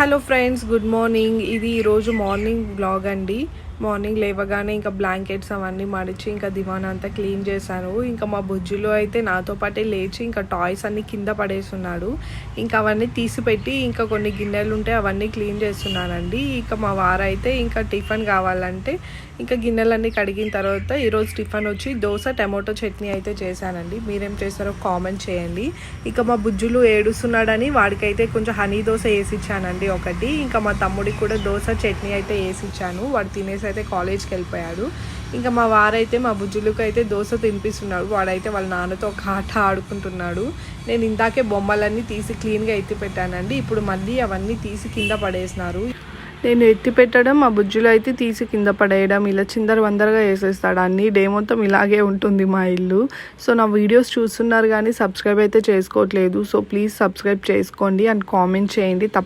Hello friends, good morning. ఇది ఈరోజు morning blog అండి. మార్నింగ్ లేవగానే ఇంకా బ్లాంకెట్స్ అవన్నీ మడిచి ఇంకా దివాన్ అంతా క్లీన్ చేశాను. ఇంకా మా బుజ్జులో అయితే నాతో పాటే లేచి ఇంకా టాయ్స్ అన్నీ కింద పడేస్తున్నాడు. ఇంకా అవన్నీ తీసిపెట్టి ఇంకా కొన్ని గిన్నెలు ఉంటే అవన్నీ క్లీన్ చేస్తున్నానండి. ఇంకా మా వారైతే ఇంకా టిఫిన్ కావాలంటే ఇంకా గిన్నెలన్నీ కడిగిన తర్వాత ఈరోజు టిఫిన్ వచ్చి దోశ టమాటో చట్నీ అయితే చేశానండి. మీరేం చేస్తారో కామెంట్ చేయండి. ఇక మా బుజ్జులు ఏడుస్తున్నాడని వాడికైతే కొంచెం హనీ దోశ వేసిచ్చానండి ఒకటి. ఇంకా మా తమ్ముడికి కూడా దోశ చట్నీ అయితే వేసిచ్చాను. వాడు తినేసి అయితే కాలేజ్కి వెళ్ళిపోయాడు. ఇంకా మా వారైతే మా బుజ్జులకు అయితే దోశ తినిపిస్తున్నాడు. వాడైతే వాళ్ళ నాన్నతో ఒక ఆట ఆడుకుంటున్నాడు. నేను ఇందాకే బొమ్మలన్నీ తీసి క్లీన్గా ఎత్తి పెట్టానండి. ఇప్పుడు మళ్ళీ అవన్నీ తీసి కింద పడేసినారు. నేను ఎత్తి పెట్టడం, మా బుజ్జులో అయితే తీసి కింద పడేయడం, ఇలా చిందర వందరగా వేసేస్తాడు. అన్ని డే మొత్తం ఇలాగే ఉంటుంది మా ఇల్లు. సో నా వీడియోస్ చూస్తున్నారు కానీ సబ్స్క్రైబ్ అయితే చేసుకోవట్లేదు. సో ప్లీజ్ సబ్స్క్రైబ్ చేసుకోండి అండ్ కామెంట్ చేయండి.